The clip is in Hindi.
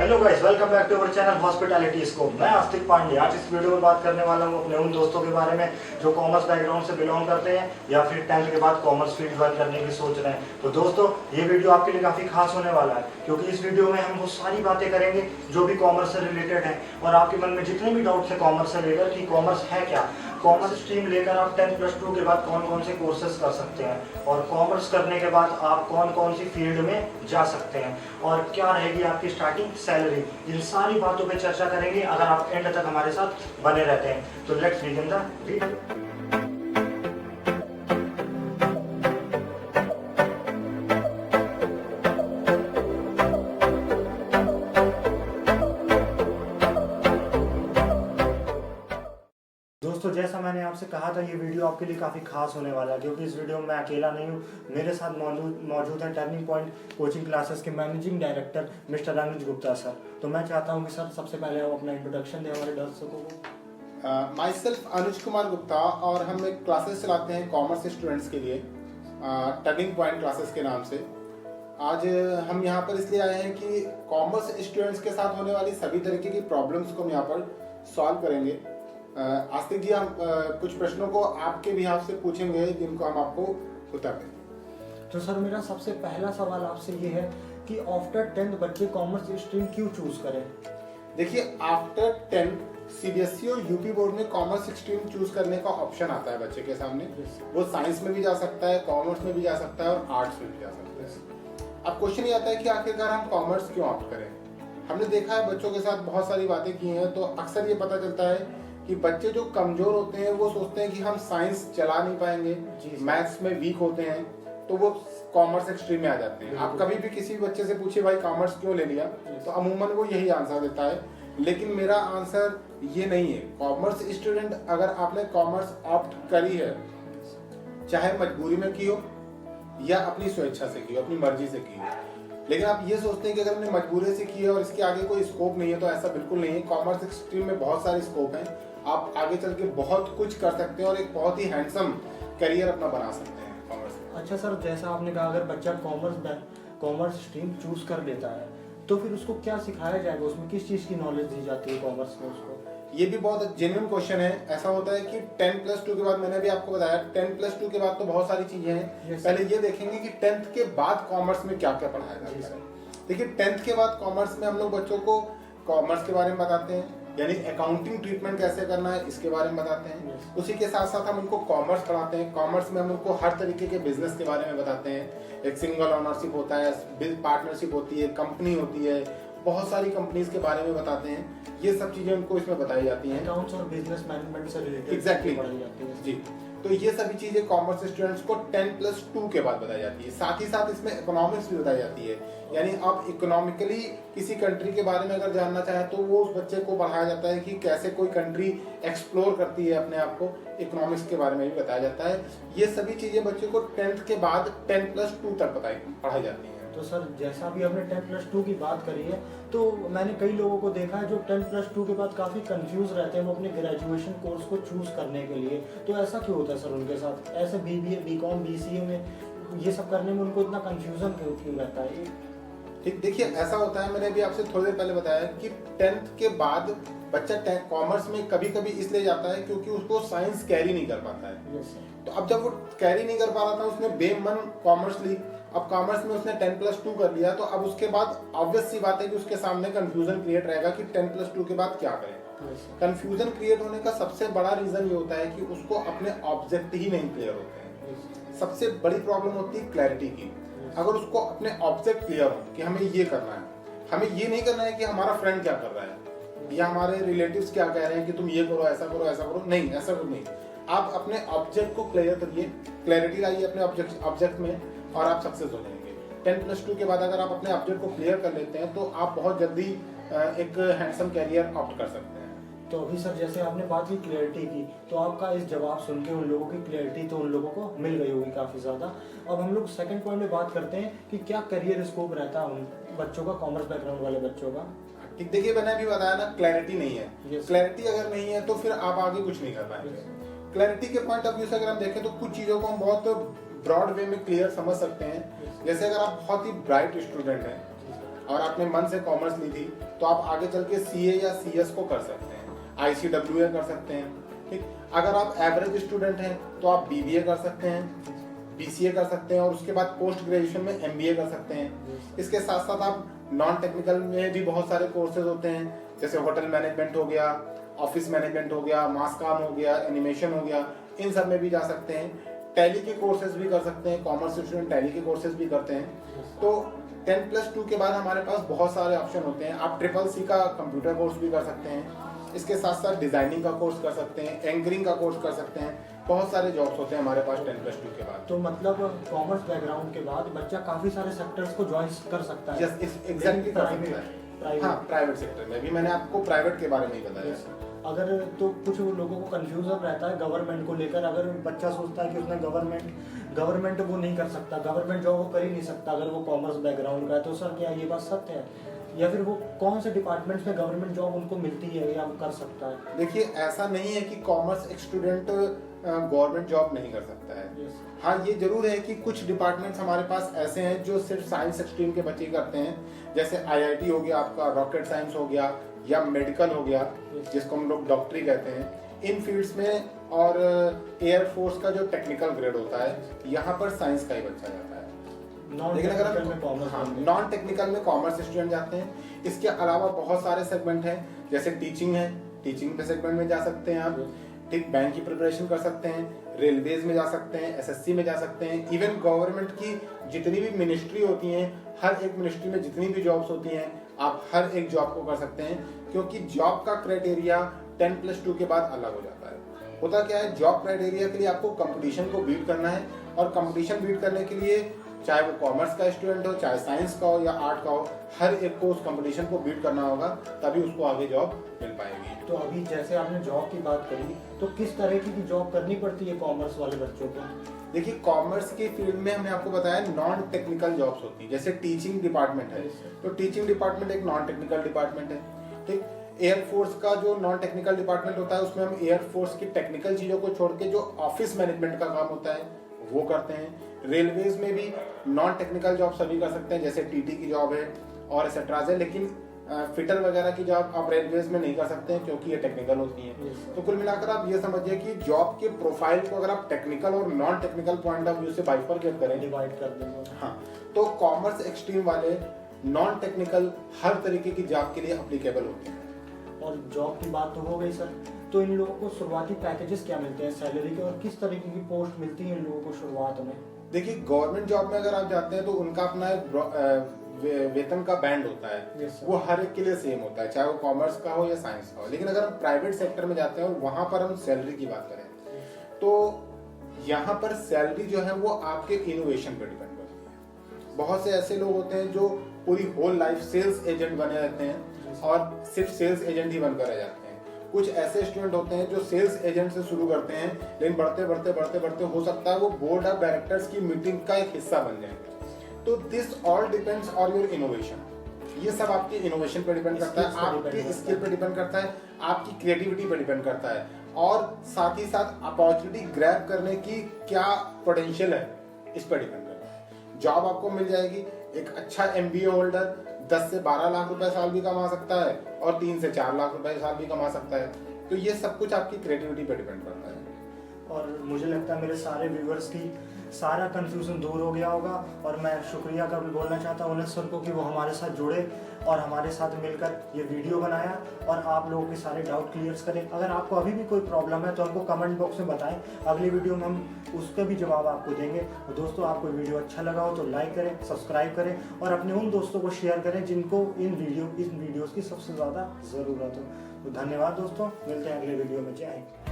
Hello guys, welcome back to our channel hospitality scope. मैं आस्तिक पांडे। आज इस वीडियो में बात करने वाला हूँ अपने उन दोस्तों के बारे में जो कॉमर्स बैकग्राउंड से बिलोंग करते हैं या फिर 10th के बाद कॉमर्स फील्ड ज्वाइन करने की सोच रहे हैं। तो दोस्तों, ये वीडियो आपके लिए काफ़ी खास होने वाला है क्योंकि इस वीडियो में हम वो सारी बातें करेंगे जो भी कॉमर्स से रिलेटेड है और आपके मन में जितने भी डाउट्स है कॉमर्स से लेकर कि कॉमर्स है क्या, कॉमर्स स्ट्रीम लेकर आप 10+2 के बाद कौन कौन से कोर्सेज कर सकते हैं और कॉमर्स करने के बाद आप कौन कौन सी फील्ड में जा सकते हैं और क्या रहेगी आपकी स्टार्टिंग सैलरी। इन सारी बातों पे चर्चा करेंगे अगर आप एंड तक हमारे साथ बने रहते हैं। तो लेट्स बिगिन द वीडियो। दोस्तों, जैसा मैंने आपसे कहा था, ये वीडियो आपके लिए काफ़ी खास होने वाला है क्योंकि इस वीडियो में मैं अकेला नहीं हूँ। मेरे साथ मौजूद हैं टर्निंग पॉइंट कोचिंग क्लासेस के मैनेजिंग डायरेक्टर मिस्टर अनुज गुप्ता सर। तो मैं चाहता हूँ कि सर सबसे पहले आप अपना इंट्रोडक्शन दें हमारे दर्शकों को। माई सेल्फ अनुज कुमार गुप्ता और हम एक क्लासेस चलाते हैं कॉमर्स स्टूडेंट्स के लिए, टर्निंग पॉइंट क्लासेस के नाम से। आज हम यहाँ पर इसलिए आए हैं कि कॉमर्स स्टूडेंट्स के साथ होने वाली सभी तरीके की प्रॉब्लम्स को हम यहाँ पर सॉल्व करेंगे। आस्तिक जी, हम कुछ प्रश्नों को आपके भी से पूछेंगे जिनको हम आपको उत्तर दें। तो सर, मेरा सबसे पहला सवाल आपसे ये है कि आफ्टर 10th बच्चे कॉमर्स स्ट्रीम क्यों चूज करें? देखिए, आफ्टर 10th सीबीएसई और यूपी बोर्ड में कॉमर्स स्ट्रीम चूज करने का ऑप्शन आता है बच्चे के सामने। वो साइंस में भी जा सकता है, कॉमर्स में भी जा सकता है और आर्ट्स में भी जा सकता है। अब क्वेश्चन ये आता है कि आखिरकार हम कॉमर्स क्यों ऑप्ट करें। हमने देखा है बच्चों के साथ बहुत सारी बातें की हैं, तो अक्सर ये पता चलता है कि बच्चे जो कमजोर होते हैं वो सोचते हैं कि हम साइंस चला नहीं पाएंगे, मैथ्स में वीक होते हैं, तो वो कॉमर्स स्ट्रीम में आ जाते हैं। आप कभी भी किसी बच्चे से पूछिए भाई कॉमर्स क्यों ले लिया, तो अमूमन वो यही आंसर देता है। लेकिन मेरा आंसर ये नहीं है। कॉमर्स स्टूडेंट, अगर आपने कॉमर्स ऑप्ट करी है, चाहे मजबूरी में की हो या अपनी स्वेच्छा से की हो, अपनी मर्जी से की हो, लेकिन आप ये सोचते हैं कि अगर हमने मजबूरी से की है और इसके आगे कोई स्कोप नहीं है, तो ऐसा बिल्कुल नहीं है। कॉमर्स स्ट्रीम में बहुत सारे स्कोप हैं, आप आगे चल के बहुत कुछ कर सकते हैं और एक बहुत ही हैंडसम करियर अपना बना सकते हैं कॉमर्स में। अच्छा सर, जैसा आपने कहा अगर बच्चा कॉमर्स स्ट्रीम चूज कर लेता है तो फिर उसको क्या सिखाया जाएगा, उसमें किस चीज की नॉलेज दी जाती है कॉमर्स में उसको? ये भी बहुत जेन्युइन क्वेश्चन है। ऐसा होता है कि 10+2 के बाद, मैंने भी आपको बताया 10+2 के बाद तो बहुत सारी चीजें हैं। पहले ये देखेंगे कि 10th के बाद कॉमर्स में क्या क्या पढ़ाया जाता है। देखिए, 10th के बाद कॉमर्स में हम लोग बच्चों को कॉमर्स के बारे में बताते हैं, यानी अकाउंटिंग ट्रीटमेंट कैसे करना है इसके बारे में बताते हैं। उसी के साथ साथ हम उनको कॉमर्स पढ़ाते हैं। कॉमर्स में हम उनको हर तरीके के बिजनेस के बारे में बताते हैं। एक सिंगल ओनरशिप होता है, पार्टनरशिप होती है, कंपनी होती है, बहुत सारी कंपनीज के बारे में बताते हैं। ये सब चीजें उनको इसमें बताई जाती हैं। अकाउंट्स और बिजनेस मैनेजमेंट से रिलेटेड एग्जैक्टली पढ़ाई जाती है जी। तो ये सभी चीजें कॉमर्स स्टूडेंट्स को 10+2 के बाद बताई जाती है। साथ ही साथ इसमें इकोनॉमिक्स भी बताई जाती है, यानी आप इकोनॉमिकली किसी कंट्री के बारे में अगर जानना चाहें तो वो उस बच्चे को पढ़ाया जाता है कि कैसे कोई कंट्री एक्सप्लोर करती है अपने आप को। इकोनॉमिक्स के बारे में भी बताया जाता है। ये सभी चीजें बच्चे को 10th के बाद 10+2 तक पढ़ाई जाती है। तो सर, जैसा भी हमने 10+2 की बात करी है, तो मैंने कई लोगों को देखा है जो 10+2 के बाद काफ़ी कंफ्यूज रहते हैं वो अपने ग्रेजुएशन कोर्स को चूज करने के लिए। तो ऐसा क्यों होता है सर उनके साथ? ऐसे BBA, BCom, BCA में ये सब करने में उनको इतना कंफ्यूजन क्यों रहता है? ठीक, देखिए ऐसा होता है, मैंने अभी आपसे थोड़ी देर पहले बताया कि 10th के बाद बच्चा कॉमर्स में कभी कभी इसलिए जाता है क्योंकि उसको साइंस कैरी नहीं कर पाता है। तो अब जब वो कैरी नहीं कर पा रहा था, उसने बेमन कॉमर्स ली। अब कॉमर्स में उसने 10+2 कर लिया, तो अब उसके बाद ऑब्वियस सी बात है कि उसके सामने कंफ्यूजन क्रिएट रहेगा कि 10+2 के बाद क्या करें। कंफ्यूजन क्रिएट होने का सबसे बड़ा रीजन ये होता है कि उसको अपने ऑब्जेक्ट ही नहीं क्लियर होते हैं। सबसे बड़ी प्रॉब्लम होती है क्लैरिटी की। अगर उसको अपने ऑब्जेक्ट क्लियर हो कि हमें ये करना है, हमें ये नहीं करना है कि हमारा फ्रेंड क्या कर रहा है या हमारे रिलेटिव्स क्या कह रहे हैं कि तुम ये करो, ऐसा करो, ऐसा करो, नहीं, ऐसा कुछ नहीं। आप अपने ऑब्जेक्ट को क्लियर करिए, क्लैरिटी लाइए अपने ऑब्जेक्ट में और आप सक्सेस हो जाएंगे। 10+2 के बाद अगर आप अपने ऑब्जेक्ट को क्लियर कर लेते हैं तो आप बहुत जल्दी एक हैंडसम कैरियर ऑप्ट कर सकते हैं। तो अभी सर, जैसे आपने बात की क्लैरिटी की, तो आपका इस जवाब सुन के उन लोगों की क्लैरिटी तो उन लोगों को मिल गई होगी काफ़ी ज़्यादा। अब हम लोग सेकंड पॉइंट में बात करते हैं कि क्या करियर स्कोप रहता है उन बच्चों का, कॉमर्स बैकग्राउंड वाले बच्चों का। ठीक, देखिए मैंने अभी बताया ना, क्लैरिटी नहीं है। क्लैरिटी अगर नहीं है तो फिर आप आगे कुछ नहीं कर पाएंगे। क्लैरिटी के पॉइंट ऑफ व्यू से अगर हम देखें तो कुछ चीज़ों को हम बहुत ब्रॉड वे में क्लियर समझ सकते हैं। जैसे अगर आप बहुत ही ब्राइट स्टूडेंट हैं, और आपने मन से कॉमर्स ली थी तो आप आगे चल के CA या CS को कर सकते हैं, ICWA कर सकते हैं। ठीक, अगर आप एवरेज स्टूडेंट हैं तो आप BBA कर सकते हैं, BCA कर सकते हैं और उसके बाद पोस्ट ग्रेजुएशन में MBA कर सकते हैं। इसके साथ साथ आप नॉन टेक्निकल में भी बहुत सारे कोर्सेज होते हैं, जैसे होटल मैनेजमेंट हो गया, ऑफिस मैनेजमेंट हो गया, मास काम हो गया, एनिमेशन हो गया, इन सब में भी जा सकते हैं। टैली के कोर्सेज भी कर सकते हैं, कॉमर्स स्टूडेंट टैली के कोर्सेज भी करते हैं। तो 10+2 के बाद हमारे पास बहुत सारे ऑप्शन होते हैं। आप CCC का कंप्यूटर कोर्स भी कर सकते हैं, इसके साथ साथ डिजाइनिंग का कोर्स कर सकते हैं, एंकरिंग का कोर्स कर सकते हैं। बहुत सारे जॉब्स होते हैं हमारे पास 10+2 के बाद। तो मतलब कॉमर्स बैकग्राउंड के बाद बच्चा काफी सारे सेक्टर्स को ज्वाइन कर सकता है। यस, एग्जैक्टली कर सकता है। हाँ, प्राइवेट सेक्टर में भी मैंने आपको प्राइवेट के बारे में ही बताया। अगर तो कुछ लोगों को कंफ्यूजन रहता है गवर्नमेंट को लेकर, अगर बच्चा सोचता है कि उसने गवर्नमेंट वो नहीं कर सकता, गवर्नमेंट जॉब वो कर ही नहीं सकता अगर वो कॉमर्स बैकग्राउंड का है, तो सर क्या ये बात सत्य है? या फिर वो कौन से डिपार्टमेंट्स में गवर्नमेंट जॉब उनको मिलती है या वो कर सकता है? देखिए, ऐसा नहीं है कि कॉमर्स एक स्टूडेंट गवर्नमेंट जॉब नहीं कर सकता है। हाँ, ये जरूर है कि कुछ डिपार्टमेंट्स हमारे पास ऐसे हैं जो सिर्फ साइंस स्ट्रीम के बच्चे करते हैं, जैसे IIT हो गया, आपका रॉकेट साइंस हो गया, या मेडिकल हो गया जिसको हम लोग डॉक्टरी कहते हैं, इन फील्ड्स में। और एयरफोर्स का जो टेक्निकल ग्रेड होता है, यहाँ पर साइंस का ही बच्चा जाता है। लेकिन अगर हम नॉन टेक्निकल में कॉमर्स स्टूडेंट जाते हैं। इसके अलावा बहुत सारे सेगमेंट हैं, जैसे टीचिंग है, टीचिंग के सेगमेंट में जा सकते हैं आप। ठीक, बैंक की प्रिपरेशन कर सकते हैं, रेलवेज में जा सकते हैं, SSC में जा सकते हैं। इवन गवर्नमेंट की जितनी भी मिनिस्ट्री होती हैं, हर एक मिनिस्ट्री में जितनी भी जॉब्स होती हैं, आप हर एक जॉब को कर सकते हैं, क्योंकि जॉब का क्राइटेरिया 10+2 के बाद अलग हो जाता है। होता क्या है, जॉब क्राइटेरिया के लिए आपको कंपटीशन को बीट करना है, और कंपटीशन बीट करने के लिए चाहे वो कॉमर्स का स्टूडेंट हो, चाहे साइंस का हो या आर्ट का हो, हर एक को उस कंपटीशन को बीट करना होगा, तभी उसको आगे जॉब मिल पाएगी। तो अभी जैसे आपने जॉब की बात करी, तो किस तरह की जॉब करनी पड़ती है कॉमर्स वाले बच्चों को? देखिए, कॉमर्स के फील्ड में हमने आपको बताया नॉन टेक्निकल जॉब्स होती है, जैसे टीचिंग डिपार्टमेंट है, तो टीचिंग डिपार्टमेंट एक नॉन टेक्निकल डिपार्टमेंट है। ठीक, एयरफोर्स का जो नॉन टेक्निकल डिपार्टमेंट होता है, उसमें हम एयरफोर्स की टेक्निकल चीजों को छोड़ के जो ऑफिस मैनेजमेंट का काम होता है वो करते हैं। रेलवेज में भी नॉन टेक्निकल जॉब सभी कर सकते हैं, जैसे TT की जॉब है और एक्सेट्राज है, लेकिन फिटर वगैरह की जॉब आप रेलवेज में नहीं कर सकते हैं क्योंकि ये टेक्निकल होती है। तो कुल मिलाकर आप ये समझिए कि जॉब के प्रोफाइल को अगर आप टेक्निकल और non technical point of view से बाइफरकेट करें, डिवाइड कर देंगे, हाँ, तो कॉमर्स एक्सट्रीम वाले नॉन टेक्निकल हर तरीके की जॉब के लिए अप्लीकेबल होते हैं। और जॉब की बात तो हो गई सर, तो इन लोगों को शुरुआती पैकेजेस क्या मिलते हैं सैलरी के, और किस तरीके की पोस्ट मिलती है इन लोगों को शुरुआत में? देखिए, गवर्नमेंट जॉब में अगर आप जाते हैं तो उनका अपना एक वेतन का बैंड होता है, वो हर एक के लिए सेम होता है, चाहे वो कॉमर्स का हो या साइंस का हो। लेकिन अगर हम प्राइवेट सेक्टर में जाते हैं और वहां पर हम सैलरी की बात करें, तो यहाँ पर सैलरी जो है वो आपके इनोवेशन पर डिपेंड करती है। बहुत से ऐसे लोग होते हैं जो पूरी होल लाइफ सेल्स एजेंट बने रहते हैं और सिर्फ सेल्स एजेंट ही बनकर रह जाते हैं। कुछ ऐसे स्टूडेंट होते हैं जो सेल्स एजेंट से शुरू करते हैं, लेकिन बढ़ते बढ़ते हो सकता है वो बोर्ड ऑफ डायरेक्टर्स की मीटिंग का एक हिस्सा बन जाए। तो this all depends on your innovation. ये सब आपके इनोवेशन पर डिपेंड करता है, आपके स्किल पर डिपेंड करता है, आपकी क्रिएटिविटी पर डिपेंड करता है, और साथ ही साथ अपॉर्चुनिटी ग्रैब करने की क्या पोटेंशियल है इस पर डिपेंड करता है। जॉब आपको मिल जाएगी, एक अच्छा MBA होल्डर 10 से 12 लाख रुपए साल भी कमा सकता है और 3 से 4 लाख रुपए साल भी कमा सकता है। तो ये सब कुछ आपकी क्रिएटिविटी पर डिपेंड करता है। और मुझे लगता है मेरे सारे व्यूवर्स की सारा कंफ्यूजन दूर हो गया होगा, और मैं शुक्रिया का भी बोलना चाहता हूँ उन्हें सर को कि वो हमारे साथ जुड़े और हमारे साथ मिलकर ये वीडियो बनाया और आप लोगों के सारे डाउट क्लियर्स करें। अगर आपको अभी भी कोई प्रॉब्लम है तो हमको कमेंट बॉक्स में बताएं, अगली वीडियो में हम उसका भी जवाब आपको देंगे। तो दोस्तों, आपको वीडियो अच्छा लगा हो तो लाइक करें, सब्सक्राइब करें और अपने उन दोस्तों को शेयर करें जिनको इन वीडियोज़ की सबसे ज़्यादा ज़रूरत हो। तो धन्यवाद दोस्तों, मिलते हैं अगले वीडियो में। जय हिंद।